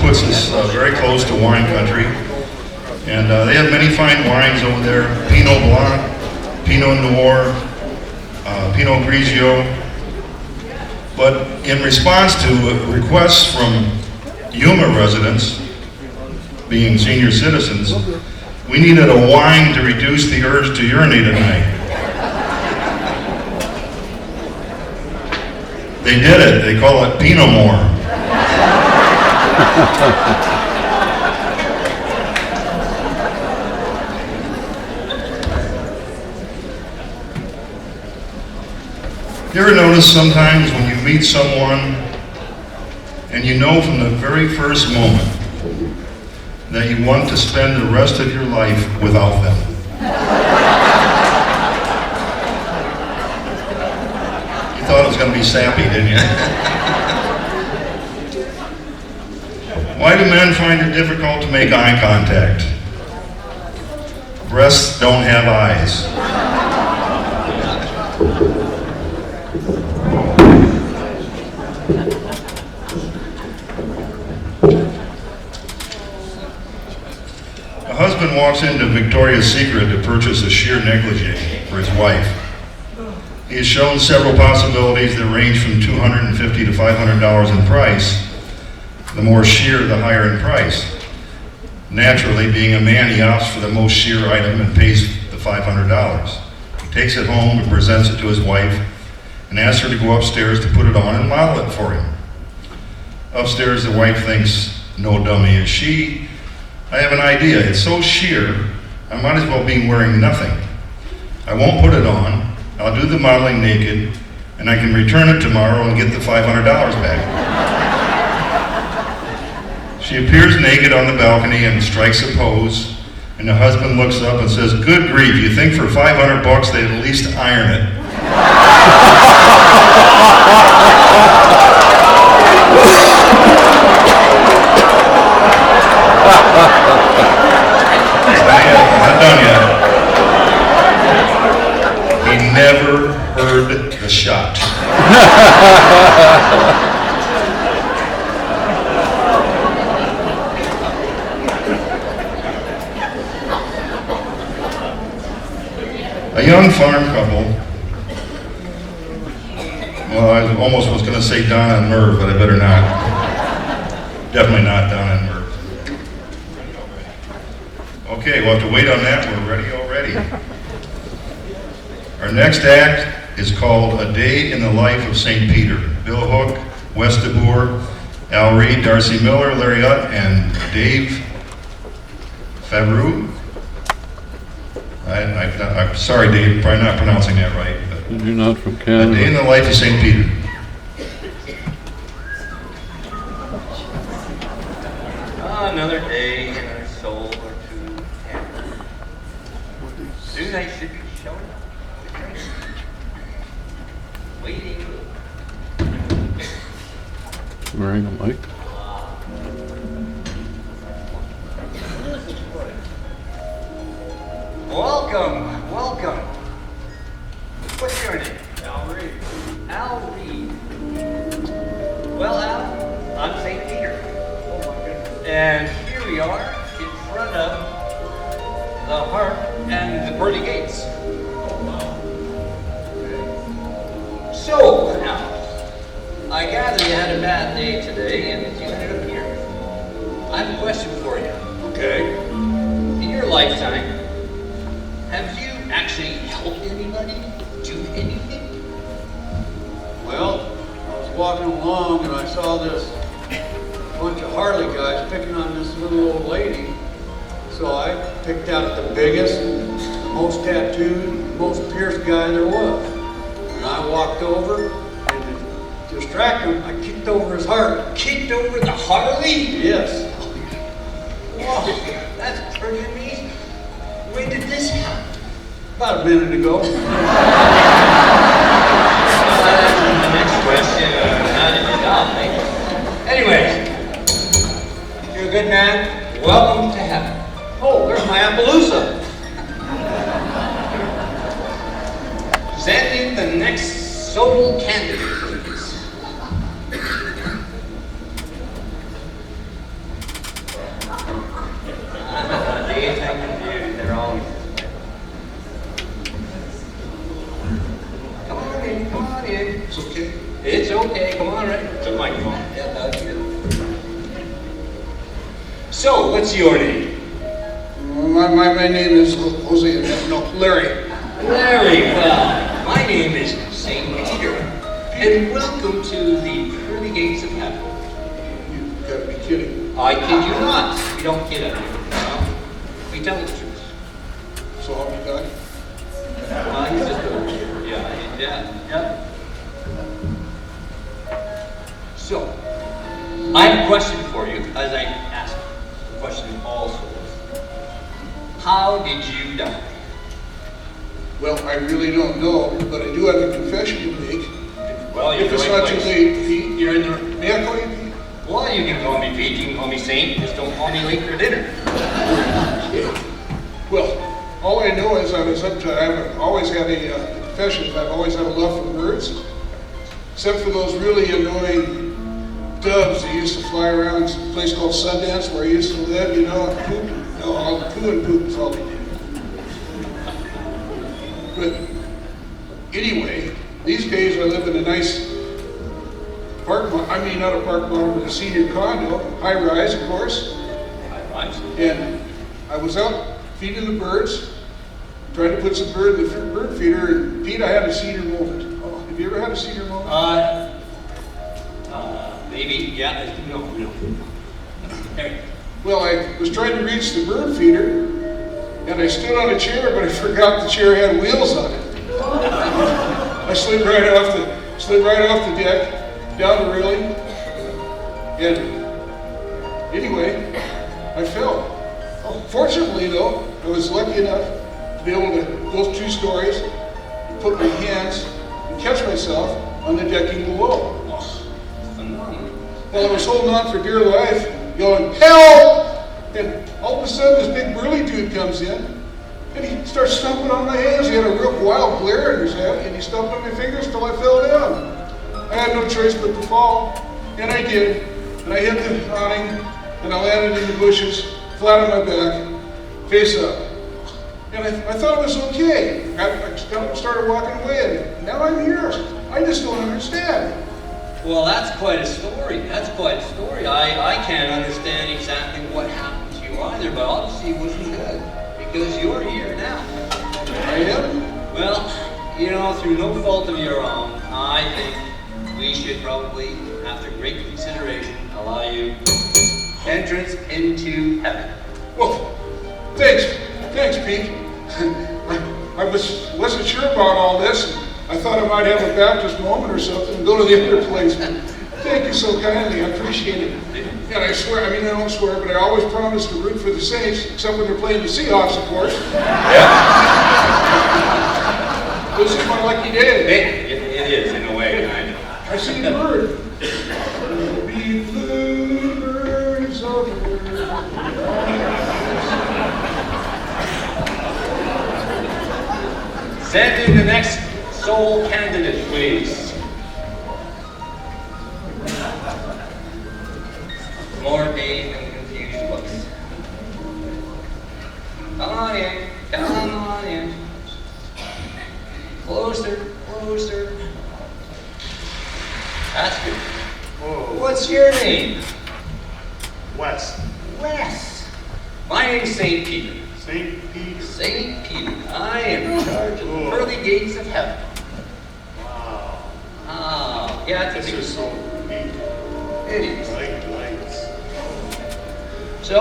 puts us very close to wine country. And they have many fine wines over there. Pinot Blanc, Pinot Noir, Pinot Grigio. But in response to requests from Yuma residents, being senior citizens, we needed a wine to reduce the urge to urinate at night. They did it. They call it Pinot Noir. You ever notice sometimes when you meet someone and you know from the very first moment that you want to spend the rest of your life without them? You thought it was going to be sappy, didn't you? Why do men find it difficult to make eye contact? Breasts don't have eyes. A husband walks into Victoria's Secret to purchase a sheer negligee for his wife. He has shown several possibilities that range from $250 to $500 in price. The more sheer, the higher in price. Naturally, being a man, he opts for the most sheer item and pays the $500. He takes it home and presents it to his wife and asks her to go upstairs to put it on and model it for him. Upstairs, the wife thinks, no dummy is she. I have an idea. It's so sheer, I might as well be wearing nothing. I won't put it on. I'll do the modeling naked, and I can return it tomorrow and get the $500 back. She appears naked on the balcony and strikes a pose, and the husband looks up and says, "Good grief, you think for $500 they'd at least iron it?" Not done yet. He never heard the shot. A young farm couple, well, I almost was going to say Donna and Merv, but I better not. Definitely not Donna and Merv. Okay, we'll have to wait on that. We're ready already. Our next act is called A Day in the Life of St. Peter. Bill Hook, Wes DeBoer, Al Reed, Darcy Miller, Larry Utt, and Dave Favreau. I'm sorry, Dave, probably not pronouncing that right. But You're not from A Canada. Day in the Life of St. Peter. Another day in our soul or two. Soon I should be showing up. Waiting. Wearing a mic. Welcome, welcome. What's your name? Al Reed. Al Reed. Well, Al, I'm St. Peter. Oh my goodness. And here we are in front of the harp and the pearly gates. Oh wow. So, Al, I gather you had a bad day today and you ended up here. I have a question for you. Okay. In your lifetime, have you actually helped anybody do anything? Well, I was walking along and I saw this bunch of Harley guys picking on this little old lady. So I picked out the biggest, the most tattooed, most pierced guy there was. And I walked over and to distract him, I kicked over his heart. Kicked over the Harley? Yes. Whoa, that's pretty amazing. When did this happen? About a minute ago. The next question, how did you die? Anyway, you're a good man. Welcome to heaven. Oh, there's my Appaloosa. Presenting the next sole candidate, please. All right, took my phone. Yeah, that's good. So, what's your name? My name is Jose, no, Larry. Larry, well, my name is St. Peter, and welcome to the pearly gates of heaven. You gotta be kidding. I kid you not, we don't kid up here. No, we tell the truth. So how many guys? He's just a, yeah. So, I have a question for you, as I asked the question of all souls. How did you die? Well, I really don't know, but I do have a confession to make. Well, you're If it's in the right not too place. late, Pete. You're in the. May I call you Pete? Well, you can call me Pete, you can call me Saint, just don't call me late for dinner. Yeah. Well, all I know is I've always had a confession. I've always had a love for birds, except for those really annoying doves that used to fly around a place called Sundance where I used to live, you know, and poop. No, all poo and poop is all they did. But anyway, these days I live in a nice not a park model, but a senior condo, high rise, of course. And I was out feeding the birds, trying to put some bird in the bird feeder, and Pete, I had a cedar moment. Oh, have you ever had a cedar moment? Maybe, yeah, no. There. Well, I was trying to reach the bird feeder, and I stood on a chair, but I forgot the chair had wheels on it. I slid right off the deck, down the railing, and anyway, I fell. Fortunately, though, I was lucky enough to be able to go 2 stories, put my hands, and catch myself on the decking below. Phenomenal. Well, I was holding on for dear life, yelling, "Help!" And all of a sudden, this big burly dude comes in, and he starts stomping on my hands. He had a real wild glare in his head, and he stomped on my fingers till I fell down. I had no choice but to fall, and I did. And I hit the awning, and I landed in the bushes, flat on my back, face up. And I thought it was okay. I started walking away, and now I'm here. I just don't understand. Well, that's quite a story. I can't understand exactly what happened to you either, but obviously it wasn't good, because you're here now. I am? Well, you know, through no fault of your own, I think we should probably, after great consideration, allow you entrance into heaven. Well, thanks, Pete. I wasn't sure about all this. I thought I might have a Baptist moment or something and go to the other place. Thank you so kindly. I appreciate it. And I swear, I don't swear, but I always promise to root for the Saints, except when they're playing the Seahawks, of course. This is my lucky day. It is, in a way, kind of. I see a bird. There'll be bluebirds over. Send in the next soul candidate, please. More dazed and confused looks. Come on in. Closer. That's good. Whoa. What's your name? West. Wes. My name's St. Peter. St. Pete. St. Peter. I am in charge of the Cool. pearly gates of heaven. Wow. Oh, yeah, it's a This big is so neat. It is. Bright lights. So,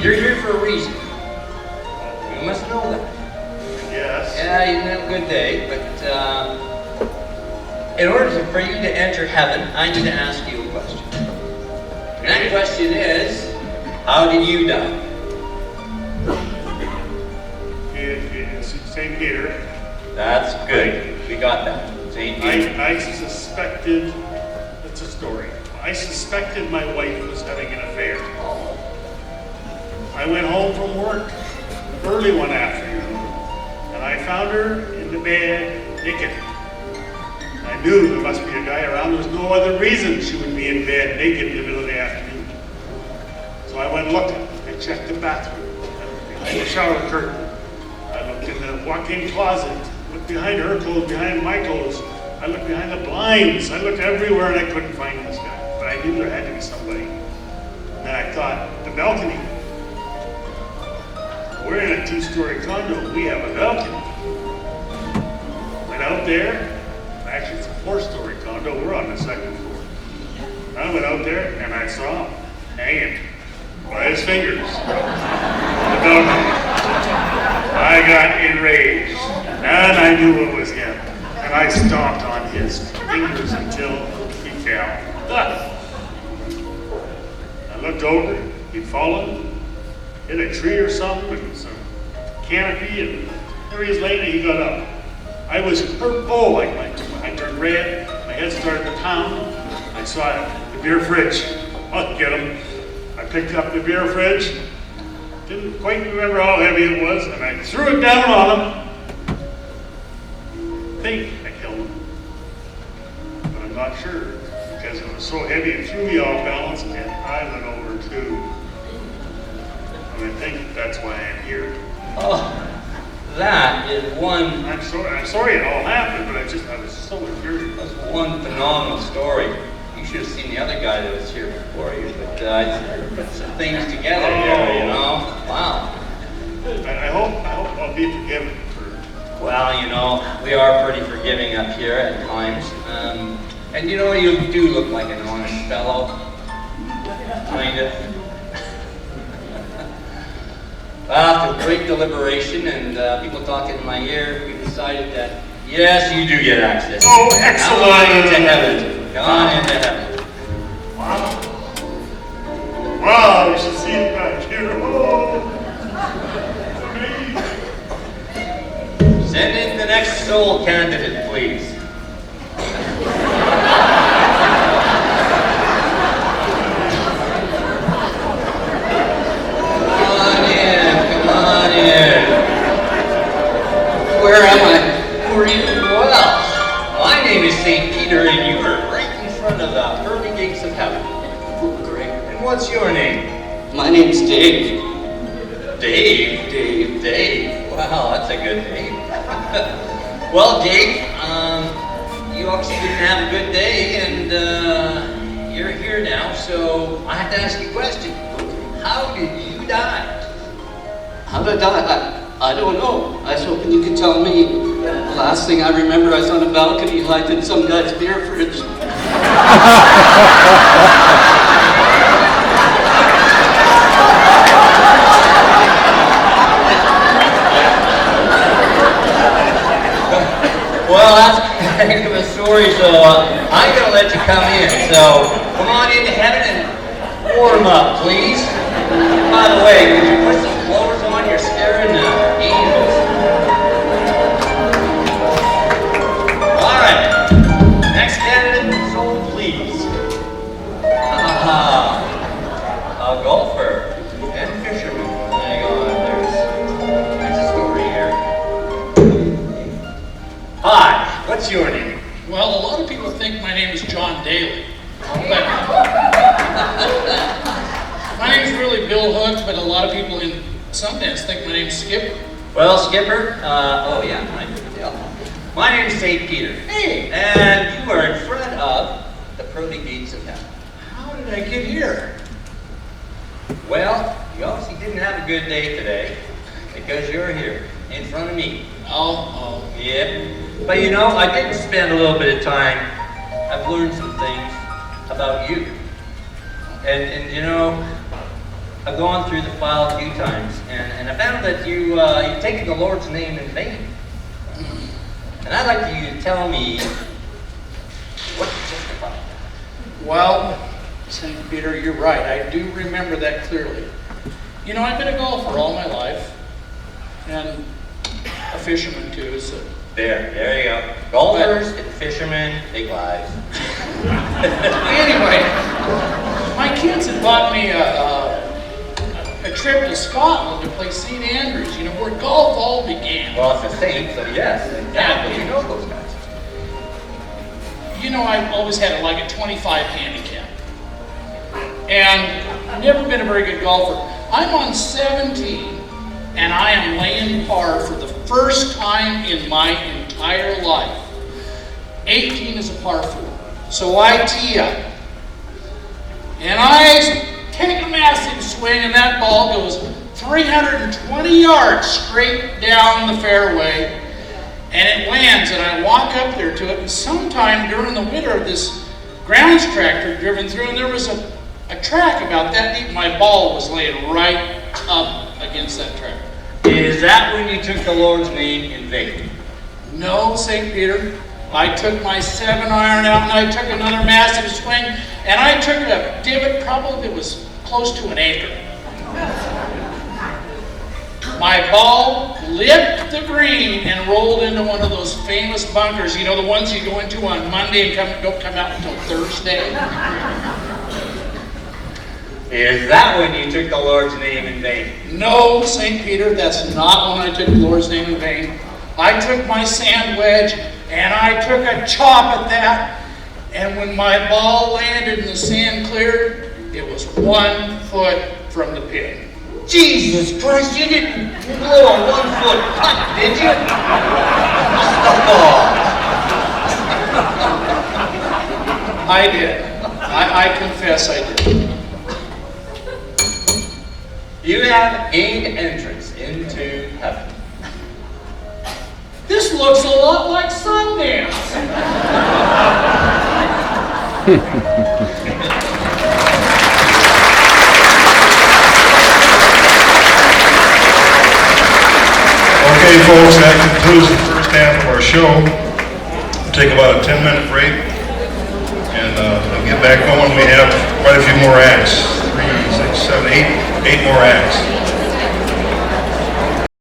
you're here for a reason. You must know that. Yes. Yeah, you didn't have a good day, but in order for you to enter heaven, I need to ask you a question. And that question is, how did you die? In St. Peter, That's good. We got that. St. Peter. I suspected, it's a story. I suspected my wife was having an affair. I went home from work early one afternoon, and I found her in the bed naked. I knew there must be a guy around. There was no other reason she would be in bed naked in the middle of the afternoon. So I went looking. I checked the bathroom. I looked behind the shower curtain. I looked in the walk-in closet. Looked behind her clothes, behind my clothes. I I looked behind the blinds. I looked everywhere and I couldn't find this guy. But I knew there had to be somebody. And then I thought, the balcony. We're in a 2-story condo. We have a balcony. Went out there. Actually, it's a 4-story condo. We're on the 2nd floor. I went out there and I saw him hanging by his fingers on the balcony. I got enraged and I knew it was him. And I stomped on his fingers until he fell. I looked over, he'd fallen, hit a tree or something, and some canopy, and there he was laying, and he got up. I was hurt, I turned red, my head started to pound. I saw the beer fridge. I'll get him. I picked up the beer fridge, didn't quite remember how heavy it was, and I threw it down on him. I think I killed him, but I'm not sure, because it was so heavy it threw me off balance, and I went over too. And I think that's why I'm here. Oh, that is one. I'm sorry it all happened, but I was so infuriated. That's one phenomenal story. You should have seen the other guy that was here before you, but put some things together here, you know. Wow. I hope I'll be forgiven for. Well, you know, we are pretty forgiving up here at times. And you know, you do look like an honest fellow. Kind of. Well, after great deliberation and people talking in my ear, we decided that, yes, you do get access. Oh, excellent! Come on into heaven. Come on into heaven. Wow, you should see it back here. Oh, amazing. Send in the next soul candidate, please. Where am I? Who are you? Well, my name is St. Peter, and you are right in front of the pearly gates of heaven. Great. And what's your name? My name's Dave. Dave? Dave. Wow, that's a good name. Well, Dave, you obviously didn't have a good day, and you're here now, so I have to ask you a question. How did you die? How did I die? I don't know. I was hoping you could tell me. The last thing I remember, I was on a balcony hiding in some guy's beer fridge. Well, that's kind of a story, so I'm going to let you come in. So come on into heaven and warm up, please. By the way, could you put some clothes on? You're scaring the angels. All right. Next candidate, soul, please. A golfer and fisherman. Hang on, there's a story here. Hi, what's your name? Well, a lot of people think my name is John Daly. But my name's really Bill Hooks, but a lot of people in Sundance think my name's Skipper. Well, Skipper, oh yeah, I can tell. My name's St. Peter. Hey! And you are in front of the pearly gates of heaven. How did I get here? Well, you obviously didn't have a good day today because you're here in front of me. Oh. Yeah. But you know, I did spend a little bit of time. I've learned some things about you. And you know, I've gone through the file a few times, and I found that you've taken the Lord's name in vain. And I'd like you to tell me what you justified that. Well, St. Peter, you're right. I do remember that clearly. You know, I've been a golfer all my life, and a fisherman too, so. There you go. Golfers and fishermen, big lives. Anyway, my kids had bought me a trip to Scotland to play St. Andrews, you know, where golf all began. Well, it's a saint, so yes, exactly. You know those guys. You know, I've always had like a 25 handicap. And never been a very good golfer. I'm on 17, and I am laying par for the first time in my entire life. 18 is a par 4. So I tee up. And I take a massive swing, and that ball goes 320 yards straight down the fairway. And it lands, and I walk up there to it, and sometime during the winter, this grounds tractor driven through, and there was a track about that deep. My ball was laying right up against that track. Is that when you took the Lord's name in vain? No, St. Peter. I took my 7-iron out, and I took another massive swing, and I took a divot, probably it was close to an acre. My ball lipped the green and rolled into one of those famous bunkers, you know, the ones you go into on Monday and don't come out until Thursday. Is that when you took the Lord's name in vain? No, St. Peter, that's not when I took the Lord's name in vain. I took my sand wedge, and I took a chop at that, and when my ball landed and the sand cleared, it was 1 foot from the pin. Jesus Christ, you didn't blow a 1-foot putt, did you? Oh. I did. I confess I did. You have gained entrance into heaven. This looks a lot like Sundance. Okay, folks, that concludes the first half of our show. We'll take about a 10-minute break, and we'll get back going. We have quite a few more acts, 3, 6, 7, 8 more acts.